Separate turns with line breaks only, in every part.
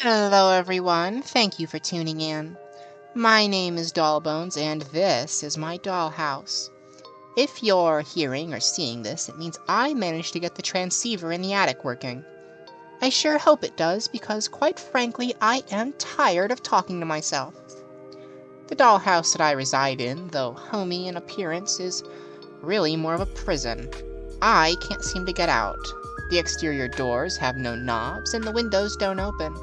Hello everyone, thank you for tuning in. My name is Dollbones and this is my dollhouse. If you're hearing or seeing this, it means I managed to get the transceiver in the attic working. I sure hope it does because quite frankly I am tired of talking to myself. The dollhouse that I reside in, though homey in appearance, is really more of a prison. I can't seem to get out. The exterior doors have no knobs and the windows don't open.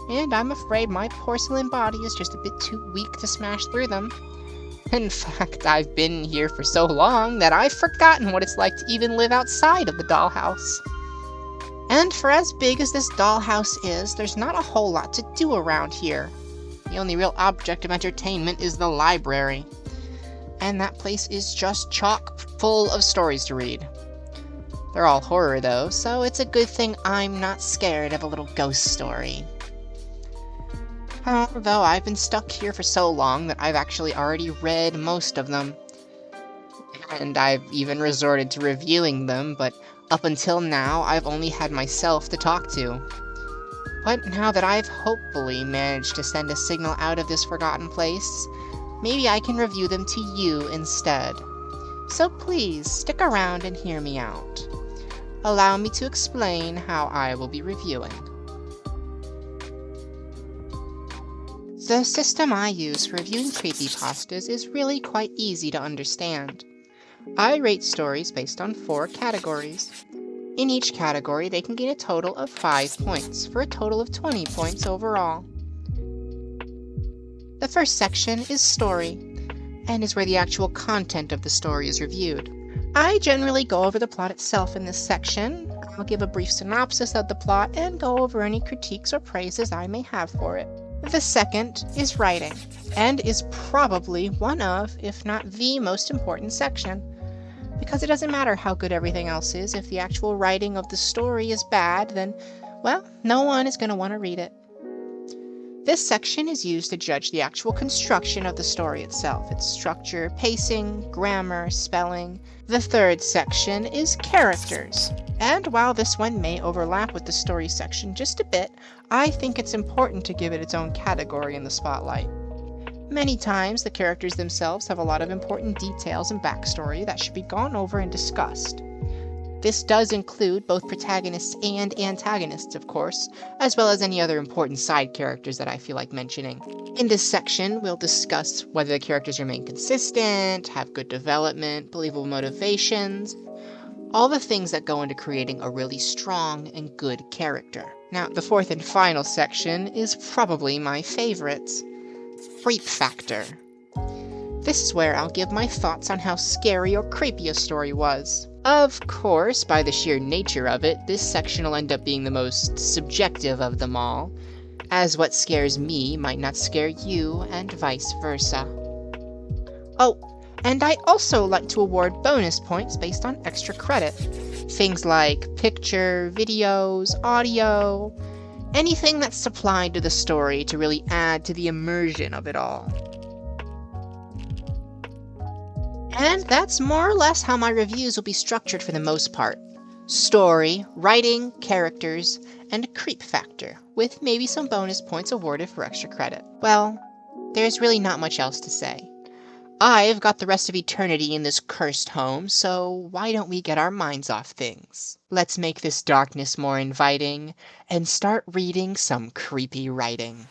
And I'm afraid my porcelain body is just a bit too weak to smash through them. In fact, I've been here for so long that I've forgotten what it's like to even live outside of the dollhouse. And for as big as this dollhouse is, there's not a whole lot to do around here. The only real object of entertainment is the library. And that place is just chock full of stories to read. They're all horror though, so it's a good thing I'm not scared of a little ghost story. Although I've been stuck here for so long that I've actually already read most of them. And I've even resorted to reviewing them, but up until now I've only had myself to talk to. But now that I've hopefully managed to send a signal out of this forgotten place, maybe I can review them to you instead. So please, stick around and hear me out. Allow me to explain how I will be reviewing. The system I use for reviewing creepypastas is really quite easy to understand. I rate stories based on 4 categories. In each category, they can gain a total of 5 points, for a total of 20 points overall. The first section is story, and is where the actual content of the story is reviewed. I generally go over the plot itself in this section. I'll give a brief synopsis of the plot and go over any critiques or praises I may have for it. The second is writing, and is probably one of, if not the most important section, because it doesn't matter how good everything else is, if the actual writing of the story is bad, then, well, no one is going to want to read it. This section is used to judge the actual construction of the story itself, its structure, pacing, grammar, spelling. The third section is characters, and while this one may overlap with the story section just a bit, I think it's important to give it its own category in the spotlight. Many times, the characters themselves have a lot of important details and backstory that should be gone over and discussed. This does include both protagonists and antagonists, of course, as well as any other important side characters that I feel like mentioning. In this section, we'll discuss whether the characters remain consistent, have good development, believable motivations, all the things that go into creating a really strong and good character. Now, the fourth and final section is probably my favorite. Creep factor. This is where I'll give my thoughts on how scary or creepy a story was. Of course, by the sheer nature of it, this section will end up being the most subjective of them all, as what scares me might not scare you, and vice versa. Oh, and I also like to award bonus points based on extra credit. Things like picture, videos, audio, anything that's supplied to the story to really add to the immersion of it all. And that's more or less how my reviews will be structured for the most part. Story, writing, characters, and creep factor, with maybe some bonus points awarded for extra credit. Well, there's really not much else to say. I've got the rest of eternity in this cursed home, so why don't we get our minds off things? Let's make this darkness more inviting, and start reading some creepy writing.